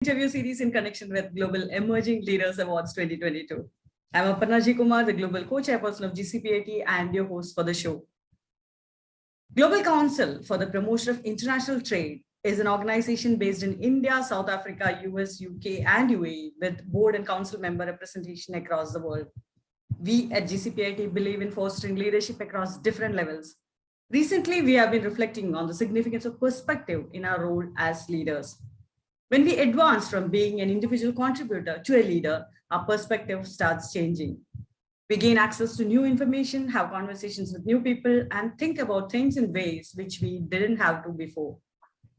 interview series in connection with Global Emerging Leaders Awards 2022. I'm Aparna G. Kumar, the Global Co-Chairperson of GCPIT and your host for the show. Global Council for the Promotion of International Trade is an organization based in India, South Africa, US, UK, and UAE with board and council member representation across the world. We at GCPIT believe in fostering leadership across different levels. Recently, we have been reflecting on the significance of perspective in our role as leaders. When we advance from being an individual contributor to a leader, our perspective starts changing. We gain access to new information, have conversations with new people, and think about things in ways which we didn't have to before.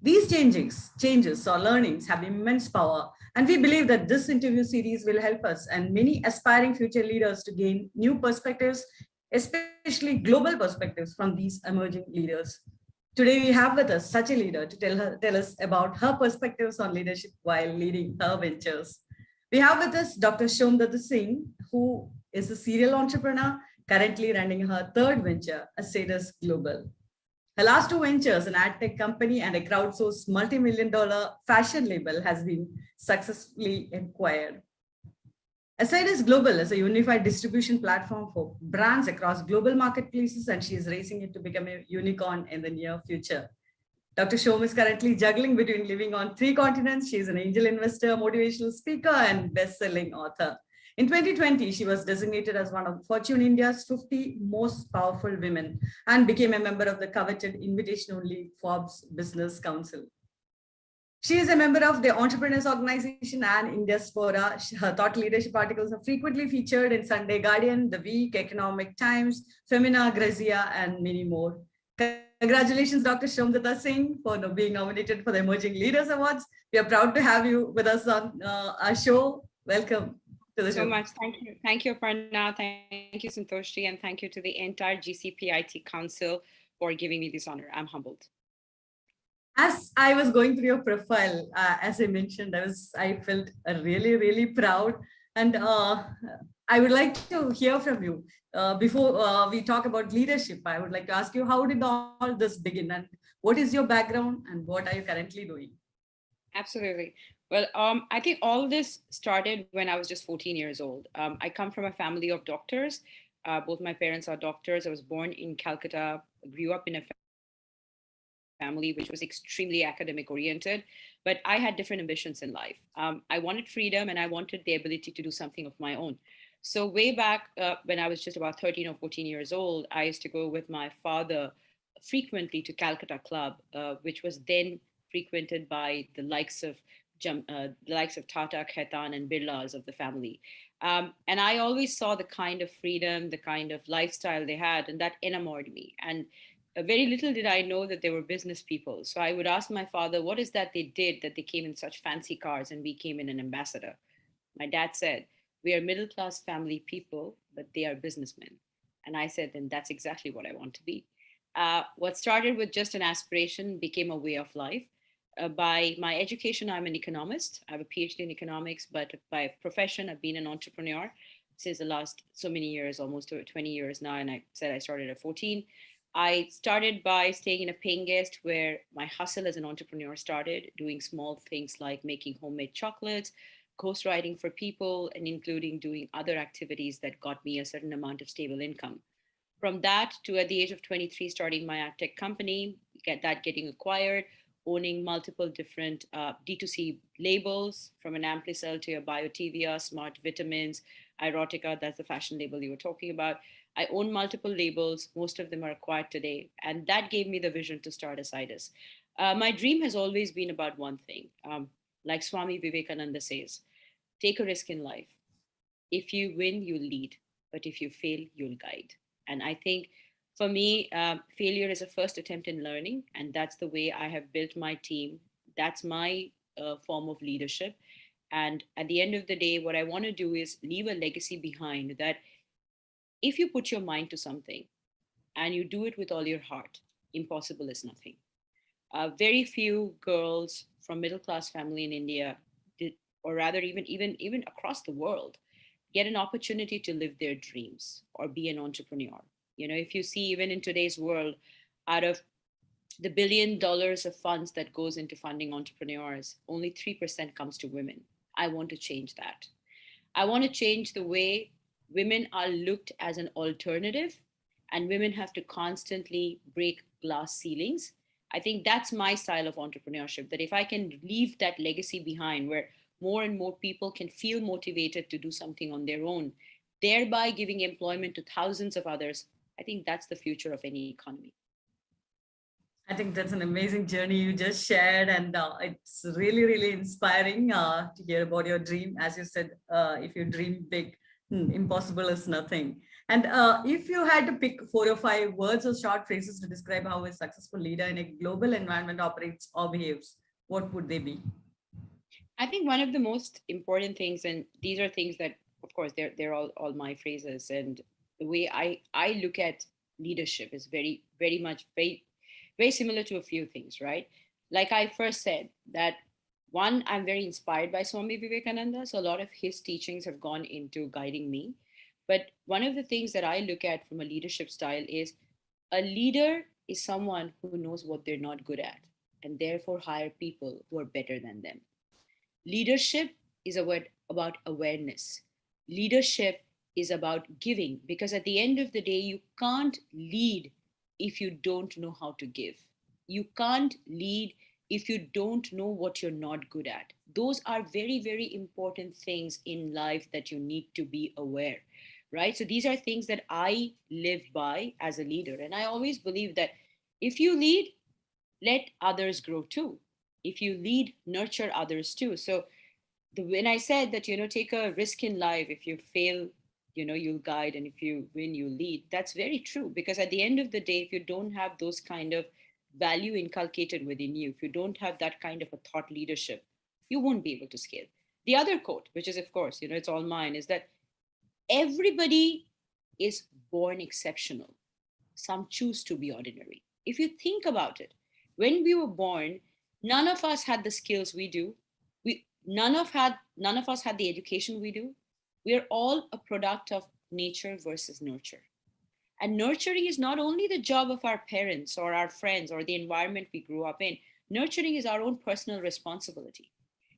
These changes or learnings have immense power, and we believe that this interview series will help us and many aspiring future leaders to gain new perspectives, especially global perspectives from these emerging leaders. Today, we have with us such a leader to tell us about her perspectives on leadership while leading her ventures. We have with us Dr. Shomdata Singh, who is a serial entrepreneur, currently running her third venture, Ascendus Global. Her last two ventures, an ad tech company and a crowdsourced multi-million-dollar fashion label, has been successfully acquired. Ascendus Global is a unified distribution platform for brands across global marketplaces, and she is racing it to become a unicorn in the near future. Dr. Shom is currently juggling between living on 3 continents. She is an angel investor, motivational speaker, and best-selling author. In 2020, she was designated as one of Fortune India's 50 most powerful women and became a member of the coveted invitation-only Forbes Business Council. She is a member of the Entrepreneurs Organization and India's Fora. Her thought leadership articles are frequently featured in Sunday Guardian, The Week, Economic Times, Femina, Grazia, and many more. Congratulations, Dr. Shomdata Singh, for being nominated for the Emerging Leaders Awards. We are proud to have you with us on our show. Welcome to the show. So much. Thank you. Thank you, Aparna. Thank you, Santoshi, and thank you to the entire GCPIT Council for giving me this honor. I'm humbled. As I was going through your profile, as I mentioned, I felt really proud, and I would like to hear from you. Before we talk about leadership, I would like to ask you, how did all this begin, and what is your background, and what are you currently doing? Absolutely. Well, I think all this started when I was just 14 years old. I come from a family of doctors. Both my parents are doctors. I was born in Calcutta, grew up in a family which was extremely academic oriented, but I had different ambitions in life. I wanted freedom and I wanted the ability to do something of my own. So way back when I was just about 13 or 14 years old, I used to go with my father frequently to Calcutta Club, which was then frequented by the likes of Tata, Khaitan, and Birlas of the family. And I always saw the kind of freedom, the kind of lifestyle they had, and that enamored me. And very little did I know that they were business people. So I would ask my father, what is that they did that they came in such fancy cars and we came in an ambassador? My dad said, we are middle class family people, but they are businessmen. And I said, then that's exactly what I want to be. What started with just an aspiration became a way of life. By my education, I'm an economist. I have a PhD in economics, but by profession, I've been an entrepreneur since the last so many years, almost 20 years now. And I said I started at 14. I started by staying in a paying guest where my hustle as an entrepreneur started, doing small things like making homemade chocolates, ghostwriting for people, and including doing other activities that got me a certain amount of stable income. From that to at the age of 23, starting my ad tech company, getting acquired, owning multiple different D2C labels, from an Amplicel to a Biotivia, Smart Vitamins, Erotica, that's the fashion label you were talking about. I own multiple labels. Most of them are acquired today. And that gave me the vision to start Ascendus. My dream has always been about one thing. Like Swami Vivekananda says, take a risk in life. If you win, you'll lead. But if you fail, you'll guide. And I think for me, failure is a first attempt in learning. And that's the way I have built my team. That's my form of leadership. And at the end of the day, what I want to do is leave a legacy behind that if you put your mind to something and you do it with all your heart, impossible is nothing. Very few girls from middle class family in India, or rather even across the world, get an opportunity to live their dreams or be an entrepreneur. You know, if you see even in today's world, out of the $1 billion of funds that goes into funding entrepreneurs, only 3% comes to women. I want to change that. I want to change the way women are looked as an alternative and women have to constantly break glass ceilings. I think that's my style of entrepreneurship, that if I can leave that legacy behind where more and more people can feel motivated to do something on their own, thereby giving employment to thousands of others, I think that's the future of any economy. I think that's an amazing journey you just shared, and it's really, really inspiring to hear about your dream. As you said, if you dream big, impossible is nothing. And if you had to pick 4 or 5 words or short phrases to describe how a successful leader in a global environment operates or behaves, what would they be? I think one of the most important things, and these are things that, of course, they're all my phrases, and the way I look at leadership is very much very similar to a few things, right? Like I first said that one, I'm very inspired by Swami Vivekananda, so a lot of his teachings have gone into guiding me. But one of the things that I look at from a leadership style is a leader is someone who knows what they're not good at and therefore hire people who are better than them. Leadership is a word about awareness. Leadership is about giving, because at the end of the day, you can't lead if you don't know how to give. You can't lead if you don't know what you're not good at. Those are very important things in life that you need to be aware, right? So these are things that I live by as a leader. And I always believe that if you lead, let others grow too. If you lead, nurture others too. So when I said that, take a risk in life, if you fail, you'll guide, and if you win, you lead, that's very true. Because at the end of the day, if you don't have those kind of value inculcated within you, if you don't have that kind of a thought leadership, you won't be able to scale. The other quote, which is, of course, it's all mine, is that everybody is born exceptional. Some choose to be ordinary. If you think about it, when we were born, none of us had the skills we do. None of us had the education we do. We are all a product of nature versus nurture. And nurturing is not only the job of our parents or our friends or the environment we grew up in. Nurturing is our own personal responsibility.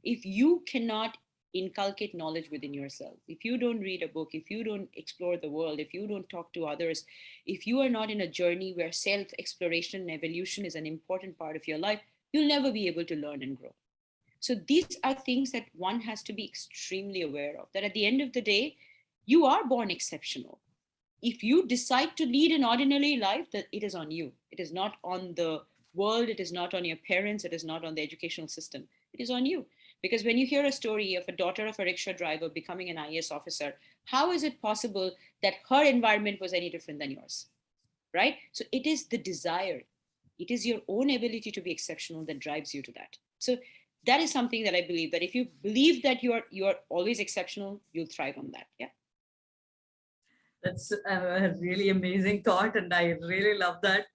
If you cannot inculcate knowledge within yourself, if you don't read a book, if you don't explore the world, if you don't talk to others, if you are not in a journey where self exploration and evolution is an important part of your life, you'll never be able to learn and grow. So these are things that one has to be extremely aware of, that at the end of the day, you are born exceptional. If you decide to lead an ordinary life, that it is on you. It is not on the world. It is not on your parents. It is not on the educational system. It is on you. Because when you hear a story of a daughter of a rickshaw driver becoming an IAS officer, how is it possible that her environment was any different than yours? Right? So it is the desire. It is your own ability to be exceptional that drives you to that. So that is something that I believe, that if you believe that you're always exceptional, you'll thrive on that. Yeah. That's a really amazing thought, and I really love that.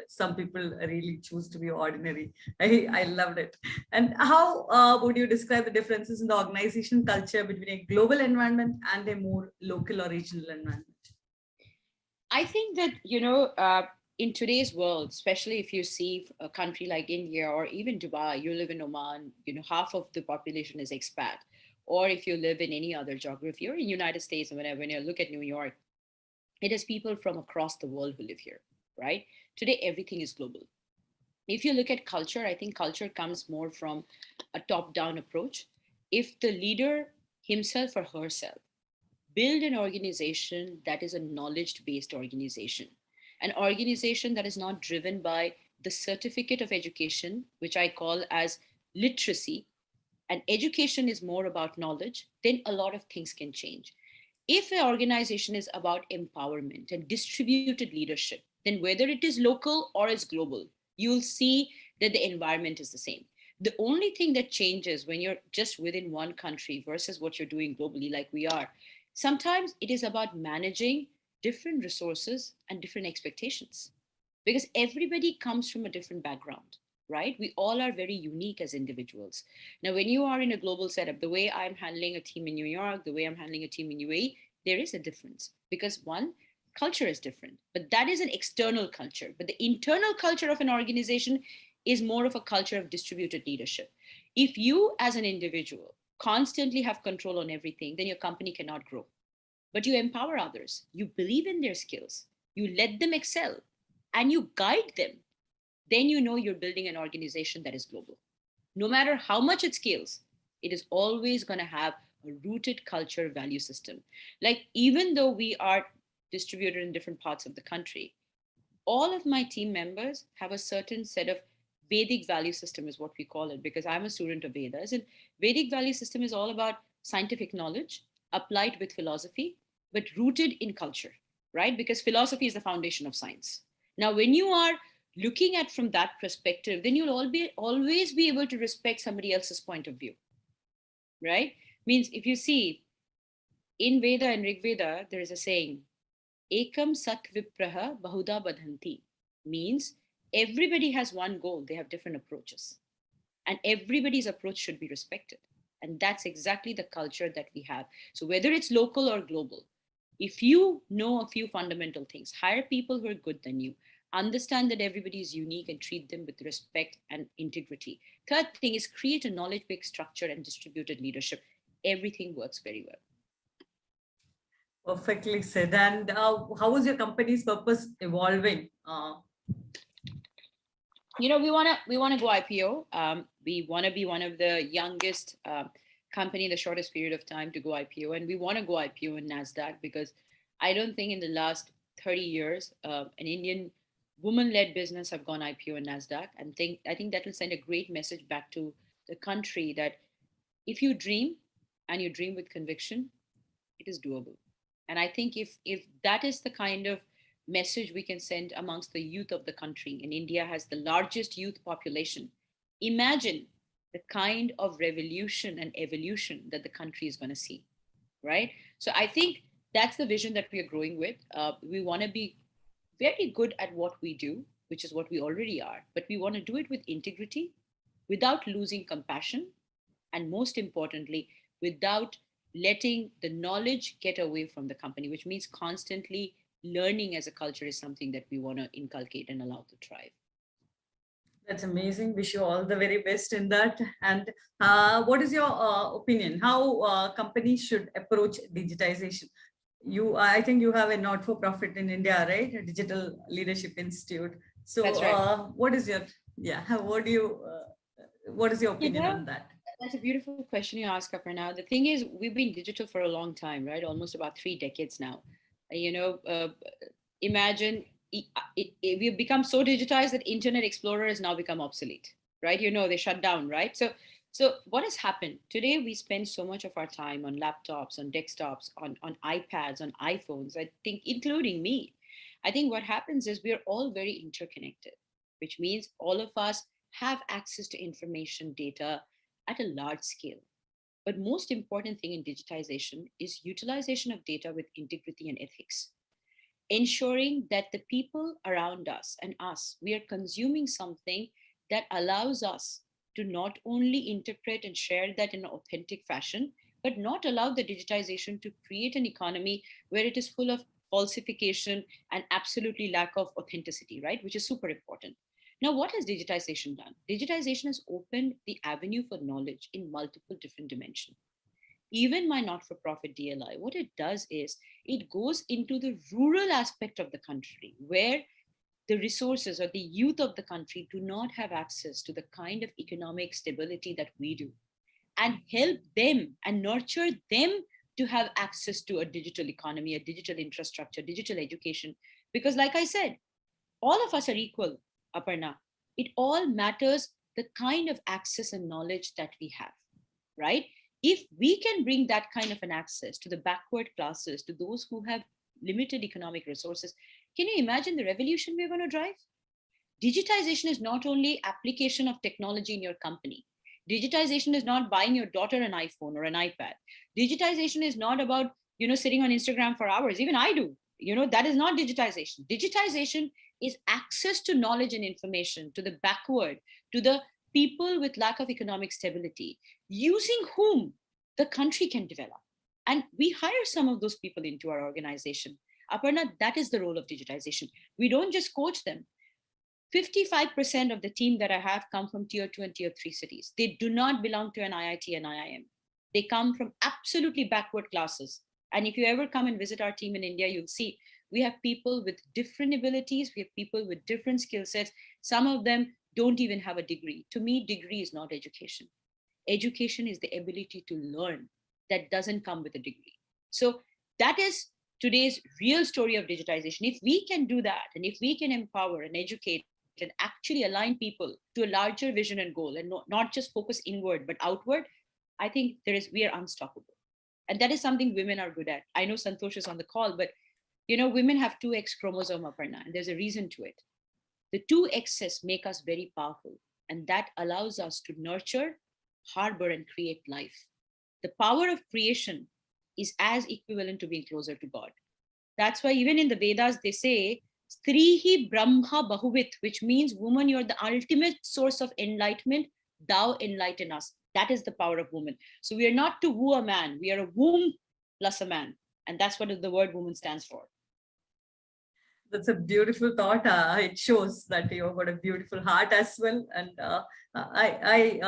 Some people really choose to be ordinary. I loved it. And how would you describe the differences in the organization culture between a global environment and a more local or regional environment? I think that, in today's world, especially if you see a country like India or even Dubai, you live in Oman, half of the population is expat. Or if you live in any other geography, or in United States, and when you look at New York, it is people from across the world who live here, right? Today, everything is global. If you look at culture, I think culture comes more from a top-down approach. If the leader himself or herself build an organization that is a knowledge-based organization, an organization that is not driven by the certificate of education, which I call as literacy, and education is more about knowledge, then a lot of things can change. If an organization is about empowerment and distributed leadership, then whether it is local or it's global, you'll see that the environment is the same. The only thing that changes when you're just within one country versus what you're doing globally, like we are, sometimes it is about managing different resources and different expectations, because everybody comes from a different background, right? We all are very unique as individuals. Now, when you are in a global setup, the way I'm handling a team in New York, the way I'm handling a team in UAE, there is a difference, because one, culture is different, but that is an external culture. But the internal culture of an organization is more of a culture of distributed leadership. If you as an individual constantly have control on everything, then your company cannot grow. But you empower others, you believe in their skills, you let them excel, and you guide them, then you know you're building an organization that is global. No matter how much it scales, it is always going to have a rooted culture value system. Like, even though we are distributed in different parts of the country, all of my team members have a certain set of Vedic value system, is what we call it, because I'm a student of Vedas. And Vedic value system is all about scientific knowledge applied with philosophy, but rooted in culture, right? Because philosophy is the foundation of science. Now, when you are looking at from that perspective, then you'll always be able to respect somebody else's point of view, right? Means if you see in Veda and Rig Veda, there is a saying, Ekam Sat Vipraha Bahuda Badhanti, means everybody has one goal, they have different approaches. And everybody's approach should be respected. And that's exactly the culture that we have. So whether it's local or global, if you know a few fundamental things, hire people who are good than you, understand that everybody is unique and treat them with respect and integrity. Third thing is create a knowledge-based structure and distributed leadership. Everything works very well. Perfectly said. And how is your company's purpose evolving? We want to go IPO. We want to be one of the youngest company in the shortest period of time to go IPO, and we want to go IPO in NASDAQ because I don't think in the last 30 years an Indian woman-led business have gone IPO in NASDAQ, and I think that will send a great message back to the country that if you dream and you dream with conviction, it is doable. And I think if that is the kind of message we can send amongst the youth of the country, and India has the largest youth population, imagine the kind of revolution and evolution that the country is going to see, right? So I think that's the vision that we are growing with. We want to be very good at what we do, which is what we already are, but we want to do it with integrity, without losing compassion, and most importantly, without letting the knowledge get away from the company, which means constantly learning as a culture is something that we want to inculcate and allow to thrive. That's amazing. Wish you all the very best in that. And what is your opinion? How companies should approach digitization? I think you have a not-for-profit in India, right? A Digital Leadership Institute. So that's right. What is your, what is your opinion on that? That's a beautiful question you ask, Aparna. The thing is, we've been digital for a long time, right? Almost about 3 decades now. Imagine we've become so digitized that Internet Explorer has now become obsolete, right? They shut down, right? So what has happened? Today, we spend so much of our time on laptops, on desktops, on iPads, on iPhones, I think, including me. I think what happens is we are all very interconnected, which means all of us have access to information, data at a large scale. But most important thing in digitization is utilization of data with integrity and ethics, ensuring that the people around us and us, we are consuming something that allows us to not only interpret and share that in an authentic fashion, but not allow the digitization to create an economy where it is full of falsification and absolutely lack of authenticity, right? Which is super important. Now, what has digitization done? Digitization has opened the avenue for knowledge in multiple different dimensions. Even my not-for-profit DLI, what it does is it goes into the rural aspect of the country where the resources or the youth of the country do not have access to the kind of economic stability that we do, and help them and nurture them to have access to a digital economy, a digital infrastructure, digital education. Because like I said, all of us are equal, Aparna. It all matters the kind of access and knowledge that we have, right? If we can bring that kind of an access to the backward classes, to those who have limited economic resources, can you imagine the revolution we're going to drive? Digitization is not only application of technology in your company. Digitization is not buying your daughter an iPhone or an iPad. Digitization is not about, sitting on Instagram for hours. Even I do. That is not digitization. Digitization is access to knowledge and information, to the backward, to the people with lack of economic stability, using whom the country can develop. And we hire some of those people into our organization. Aparna, that is the role of digitization. We don't just coach them. 55% of the team that I have come from tier 2 and tier 3 cities. They do not belong to an IIT and IIM. They come from absolutely backward classes. And if you ever come and visit our team in India, you'll see we have people with different abilities. We have people with different skill sets. Some of them don't even have a degree. To me, degree is not education. Education is the ability to learn that doesn't come with a degree. So that is today's real story of digitization. If we can do that, and if we can empower and educate and actually align people to a larger vision and goal, and not just focus inward but outward, I think we are unstoppable. And that is something women are good at. I know Santosh is on the call, but women have 2X chromosome, Aparna, and there's a reason to it. The 2X's make us very powerful, and that allows us to nurture, harbor, and create life. The power of creation is as equivalent to being closer to God. That's why even in the Vedas, they say, Strihi Brahma Bahuvit, which means, woman, you're the ultimate source of enlightenment. Thou enlighten us. That is the power of woman. So we are not to woo a man. We are a womb plus a man. And that's what the word woman stands for. That's a beautiful thought. It shows that you've got a beautiful heart as well. And I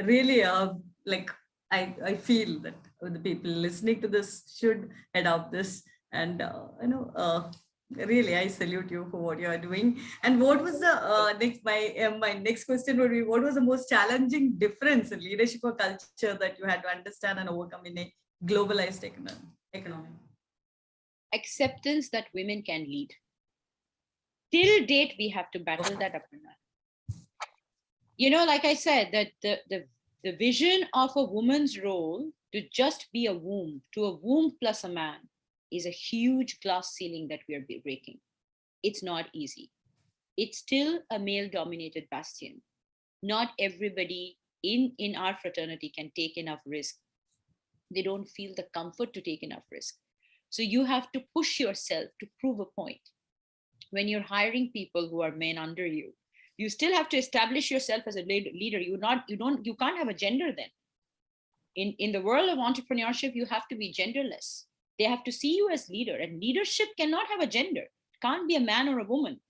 really I feel that the people listening to this should adopt this. And really, I salute you for what you are doing. And what was the my next question would be, what was the most challenging difference in leadership or culture that you had to understand and overcome in a globalized economy? Acceptance that women can lead. Till date, we have to battle that up and down. Like I said, that the vision of a woman's role to just be a womb, to a womb plus a man, is a huge glass ceiling that we are breaking. It's not easy. It's still a male-dominated bastion. Not everybody in our fraternity can take enough risk. They don't feel the comfort to take enough risk. So you have to push yourself to prove a point. When you're hiring people who are men under you, you still have to establish yourself as a leader. You can't have a gender then. In the world of entrepreneurship, you have to be genderless. They have to see you as leader, and leadership cannot have a gender. It can't be a man or a woman.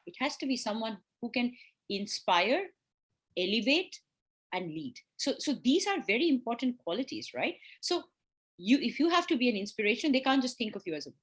It has to be someone who can inspire, elevate, and lead. So these are very important qualities, right? So if you have to be an inspiration, they can't just think of you as a woman.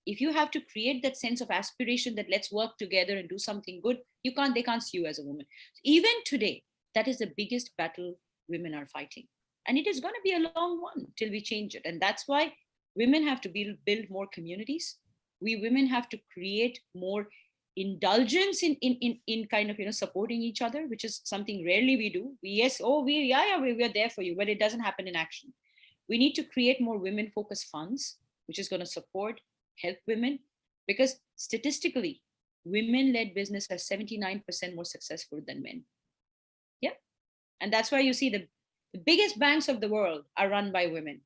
If you have to create that sense of aspiration that let's work together and do something good, they can't see you as a woman. Even today, that is the biggest battle women are fighting. And it is going to be a long one till we change it. And that's why women have to build more communities. We women have to create more indulgence in kind of supporting each other, which is something rarely we do. We are there for you, but it doesn't happen in action. We need to create more women focused funds, which is going to help women, because statistically, women-led business are 79% more successful than men. Yeah. And that's why you see the biggest banks of the world are run by women.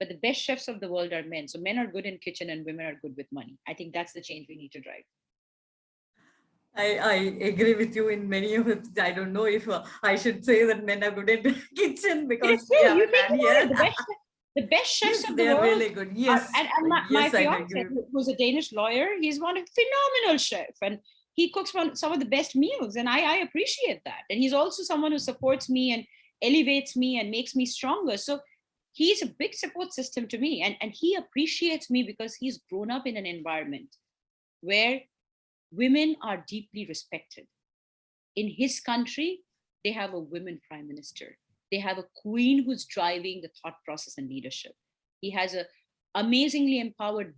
But the best chefs of the world are men. So men are good in kitchen and women are good with money. I think that's the change we need to drive. I agree with you in many of it. I don't know if I should say that men are good in the kitchen, because we have a man here. The best chefs of the world. They're really good. Yes. And my fiance, who's a Danish lawyer, he's one phenomenal chef, and he cooks some of the best meals. And I appreciate that. And he's also someone who supports me and elevates me and makes me stronger. So he's a big support system to me. And he appreciates me because he's grown up in an environment where women are deeply respected. In his country, they have a women prime minister. They have a queen who's driving the thought process and leadership. He has an amazingly empowered,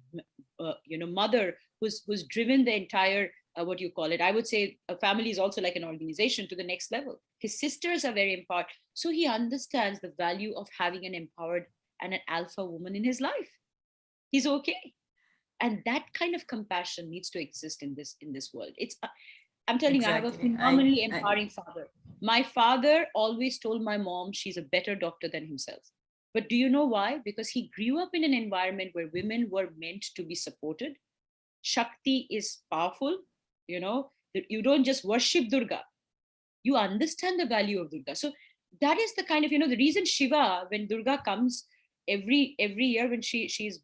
mother who's driven the entire, I would say a family is also like an organization to the next level. His sisters are very empowered. So he understands the value of having an empowered and an alpha woman in his life. He's okay. And that kind of compassion needs to exist in this world. I'm telling you, I have a phenomenally empowering father. My father always told my mom she's a better doctor than himself. But do you know why? Because he grew up in an environment where women were meant to be supported. Shakti is powerful. You don't just worship Durga. You understand the value of Durga. So that is the kind of, the reason Shiva, when Durga comes every year when she's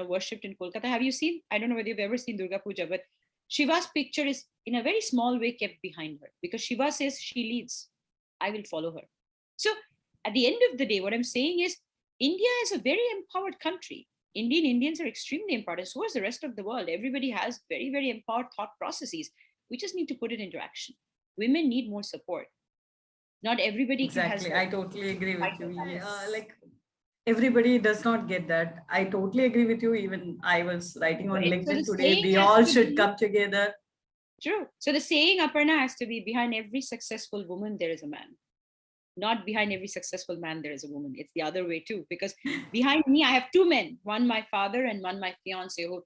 worshipped in Kolkata. Have you seen? I don't know whether you've ever seen Durga Puja, but Shiva's picture is in a very small way kept behind her because Shiva says she leads, I will follow her. So at the end of the day, what I'm saying is India is a very empowered country. Indians are extremely empowered, and so is the rest of the world. Everybody has very, very empowered thought processes. We just need to put it into action. Women need more support. Not everybody Exactly. I totally agree with you. Yes. Like everybody does not get that. I totally agree with you. Even I was writing on Right. So the LinkedIn today, saying we has all to should be come together. true. So the saying, Aparna, has to be behind every successful woman, there is a man. Not behind every successful man, there is a woman. It's the other way too. Because behind me, I have two men, one my father and one my fiance, who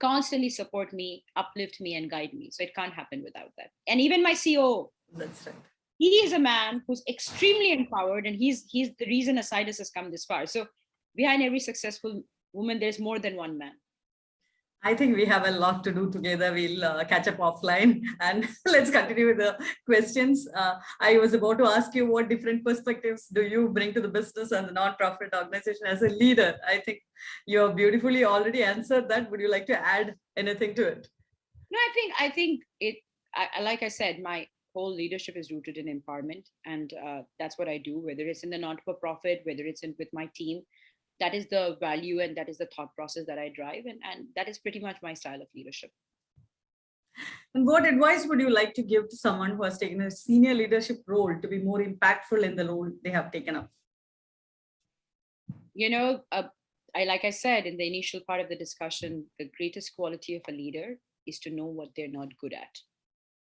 constantly support me, uplift me, and guide me. So it can't happen without that. And even my CEO, That's right. he is a man who's extremely empowered, and he's the reason Asidus has come this far. So behind every successful woman, there's more than one man. I think we have a lot to do together. We'll catch up offline and let's continue with the questions. I was about to ask you what different perspectives do you bring to the business and the non-profit organization as a leader? I think you have beautifully already answered that. Would you like to add anything to it? No, I think it. Like I said, my whole leadership is rooted in empowerment, and that's what I do. Whether it's in the not-for-profit, whether it's in with my team, that is the value and that is the thought process that I drive, and that is pretty much my style of leadership. And what advice would you like to give to someone who has taken a senior leadership role to be more impactful in the role they have taken up? Like I said in the initial part of the discussion, the greatest quality of a leader is to know what they're not good at.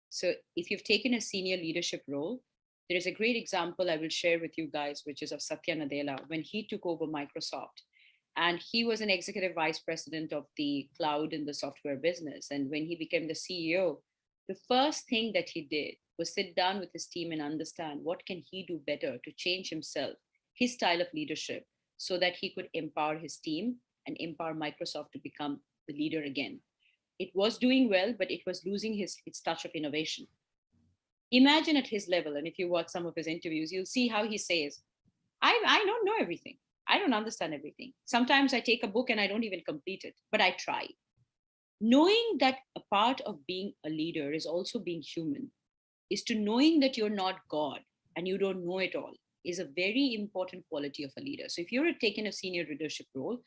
So if you've taken a senior leadership role, there is a great example I will share with you guys, which is of Satya Nadella when he took over Microsoft. And he was an executive vice president of the cloud and the software business. And when he became the CEO, the first thing that he did was sit down with his team and understand what can he do better to change himself, his style of leadership, so that he could empower his team and empower Microsoft to become the leader again. It was doing well, but it was losing its touch of innovation. Imagine at his level, and if you watch some of his interviews, you'll see how he says, I don't know everything. I don't understand everything. Sometimes I take a book and I don't even complete it, but I try. Knowing that a part of being a leader is also being human, is to knowing that you're not God and you don't know it all, is a very important quality of a leader. So if you're taking a senior leadership role,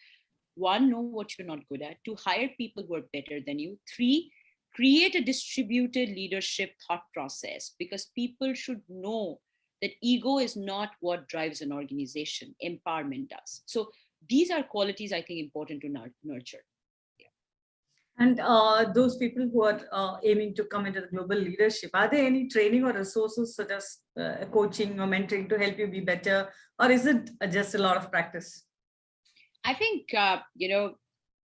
one, know what you're not good at. Two, hire people who are better than you. Three, create a distributed leadership thought process, because people should know that ego is not what drives an organization. Empowerment does. So these are qualities I think important to nurture. And those people who are aiming to come into the global leadership, are there any training or resources such as coaching or mentoring to help you be better? Or is it just a lot of practice? I think,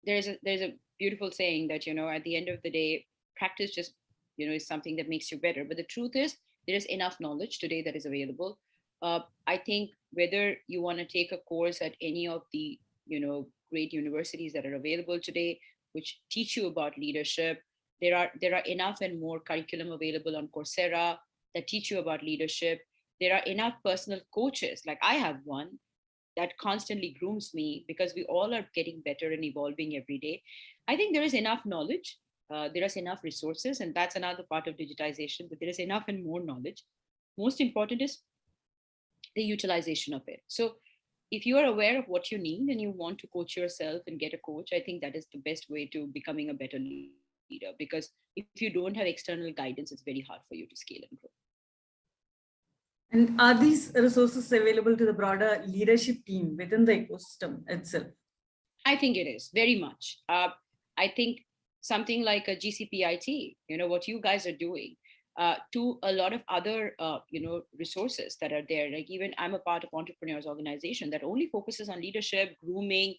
there's a beautiful saying that, at the end of the day, practice just, is something that makes you better. But the truth is, there is enough knowledge today that is available. I think whether you want to take a course at any of the, great universities that are available today, which teach you about leadership, there are enough and more curriculum available on Coursera that teach you about leadership. There are enough personal coaches, like I have one, that constantly grooms me, because we all are getting better and evolving every day. I think there is enough knowledge, there is enough resources, and that's another part of digitization, but there is enough and more knowledge. Most important is the utilization of it. So if you are aware of what you need and you want to coach yourself and get a coach, I think that is the best way to becoming a better leader, because if you don't have external guidance, it's very hard for you to scale and grow. And are these resources available to the broader leadership team within the ecosystem itself? I think it is very much. I think something like a GCPIT, what you guys are doing, to a lot of other, resources that are there. Like even I'm a part of Entrepreneurs Organization that only focuses on leadership, grooming,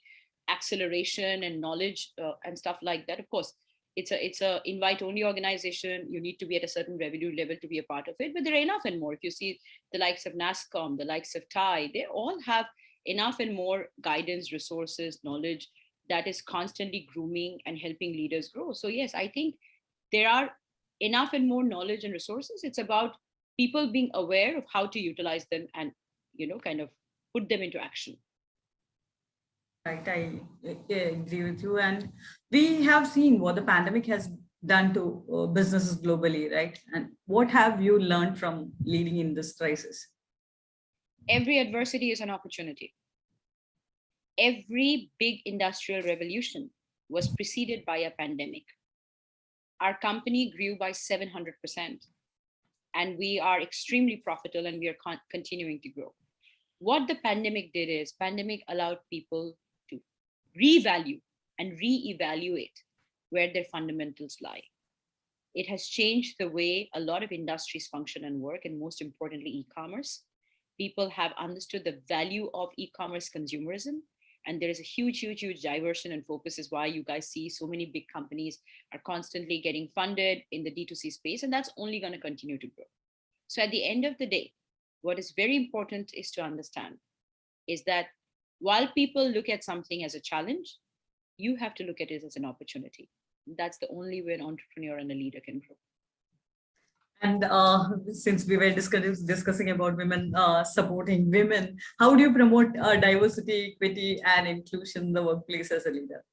acceleration, and knowledge and stuff like that. Of course, it's a invite only organization. You need to be at a certain revenue level to be a part of it, but there are enough and more. If you see the likes of NASCOM, the likes of TIE, they all have enough and more guidance, resources, knowledge that is constantly grooming and helping leaders grow. So yes, I think there are enough and more knowledge and resources. It's about people being aware of how to utilize them and kind of put them into action. Right, I agree with you. And we have seen what the pandemic has done to businesses globally, right? And what have you learned from leading in this crisis? Every adversity is an opportunity. Every big industrial revolution was preceded by a pandemic. Our company grew by 700%, and we are extremely profitable, and we are continuing to grow. What the pandemic did is pandemic allowed people to revalue and reevaluate where their fundamentals lie. It has changed the way a lot of industries function and work, and most importantly, e-commerce. People have understood the value of e-commerce consumerism, and there is a huge diversion and focus is why you guys see so many big companies are constantly getting funded in the D2C space, and that's only going to continue to grow. So at the end of the day, what is very important is to understand is that while people look at something as a challenge, you have to look at it as an opportunity. That's the only way an entrepreneur and a leader can grow. And since we were discussing about women supporting women, how do you promote diversity, equity, and inclusion in the workplace as a leader?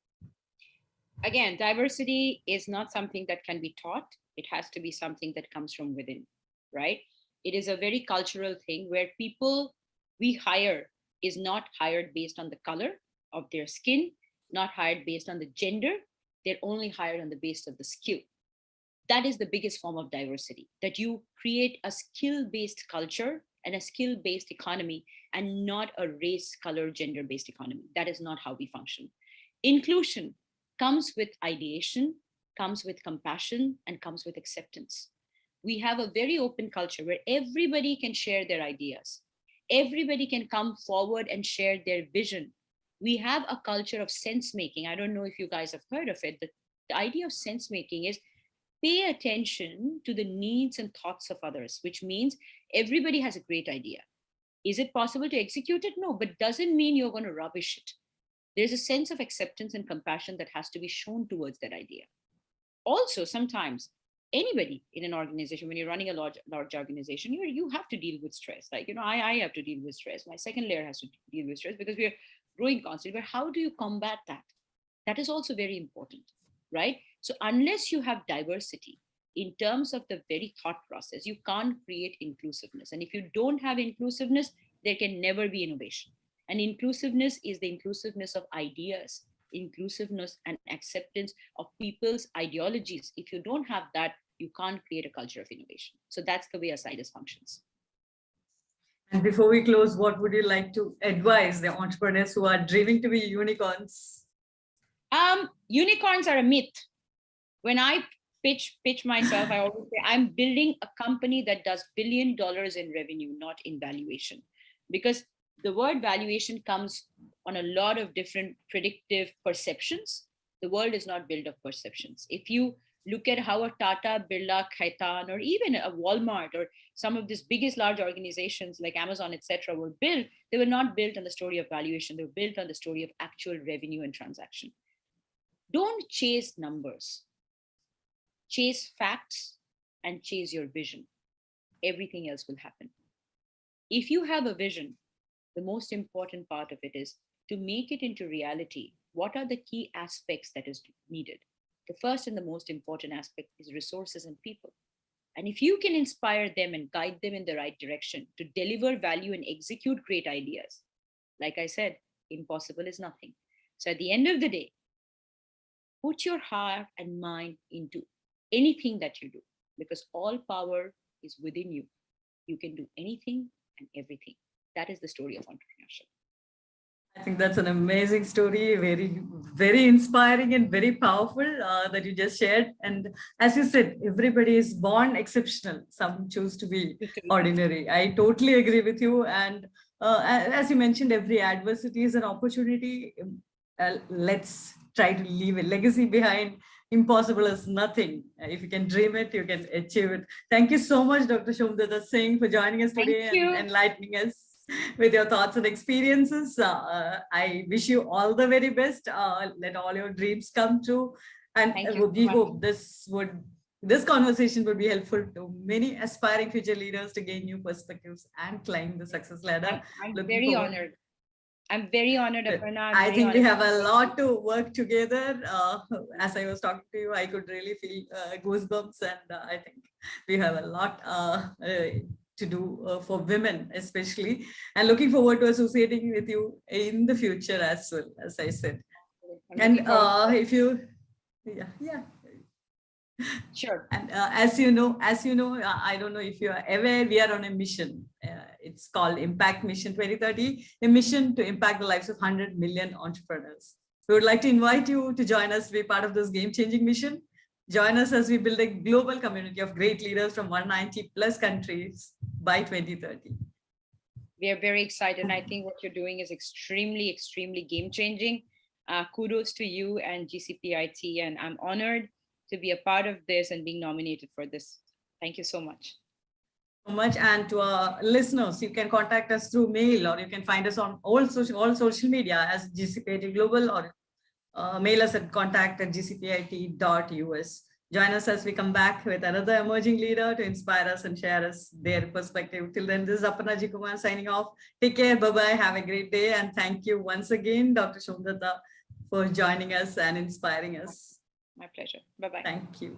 Again, diversity is not something that can be taught. It has to be something that comes from within, right? It is a very cultural thing where people we hire is not hired based on the color of their skin, not hired based on the gender. They're only hired on the basis of the skill. That is the biggest form of diversity, that you create a skill-based culture and a skill-based economy and not a race, color, gender-based economy. That is not how we function. Inclusion comes with ideation, comes with compassion, and comes with acceptance. We have a very open culture where everybody can share their ideas. Everybody can come forward and share their vision. We have a culture of sense making. I don't know if you guys have heard of it. The idea of sense making is pay attention to the needs and thoughts of others, which means everybody has a great idea. Is it possible to execute it? No, but doesn't mean you're going to rubbish it. There's a sense of acceptance and compassion that has to be shown towards that idea. Also, sometimes anybody in an organization, when you're running a large organization, you have to deal with stress. Like, I have to deal with stress. My second layer has to deal with stress because we're growing constantly. But how do you combat that? That is also very important, right? So unless you have diversity in terms of the very thought process, you can't create inclusiveness. And if you don't have inclusiveness, there can never be innovation. And inclusiveness is the inclusiveness of ideas, inclusiveness and acceptance of people's ideologies. If you don't have that, you can't create a culture of innovation. So that's the way a Sidus functions. And before we close, what would you like to advise the entrepreneurs who are dreaming to be unicorns? Unicorns are a myth. When I pitch myself, I always say I'm building a company that does $1 billion in revenue, not in valuation. Because the word valuation comes on a lot of different predictive perceptions. The world is not built of perceptions. If you look at how a Tata, Birla, Khaitan, or even a Walmart or some of these biggest large organizations like Amazon, etc., were built, they were not built on the story of valuation. They were built on the story of actual revenue and transaction. Don't chase numbers. Chase facts and chase your vision. Everything else will happen. If you have a vision, the most important part of it is to make it into reality. What are the key aspects that is needed? The first and the most important aspect is resources and people. And if you can inspire them and guide them in the right direction to deliver value and execute great ideas, like I said, impossible is nothing. So at the end of the day, put your heart and mind into anything that you do, because all power is within you. You can do anything and everything. That is the story of entrepreneurship. I think that's an amazing story, very inspiring and very powerful that you just shared. And as you said, everybody is born exceptional. Some choose to be ordinary. I totally agree with you. And as you mentioned, every adversity is an opportunity. Let's try to leave a legacy behind. Impossible is nothing. If you can dream it, you can achieve it. Thank you so much, Dr. Shobhadata Singh, for joining us today and enlightening us with your thoughts and experiences. I wish you all the very best. Let all your dreams come true. And we hope this conversation would be helpful to many aspiring future leaders to gain new perspectives and climb the success ladder. I'm very honored. I'm very honored, Aparna. I'm I very think we honored. have a lot to work together. As I was talking to you, I could really feel goosebumps, and I think we have a lot to do for women, especially, and looking forward to associating with you in the future as well, as I said. I'm And looking forward to it. if you, yeah. Sure. And as you know, I don't know if you are aware, we are on a mission. It's called Impact Mission 2030, a mission to impact the lives of 100 million entrepreneurs. We would like to invite you to join us to be part of this game-changing mission. Join us as we build a global community of great leaders from 190 plus countries by 2030. We are very excited. And I think what you're doing is extremely, extremely game-changing. Kudos to you and GCPIT. And I'm honored to be a part of this and being nominated for this. Thank you so much. So much. And to our listeners, you can contact us through mail, or you can find us on all social media as GCPIT Global, or mail us at contact@gcpit.us. Join us as we come back with another emerging leader to inspire us and share us their perspective. Till then, this is Aparna Kumar signing off. Take care. Bye-bye. Have a great day. And thank you once again, Dr. Shomdata, for joining us and inspiring us. My pleasure. Bye-bye. Thank you.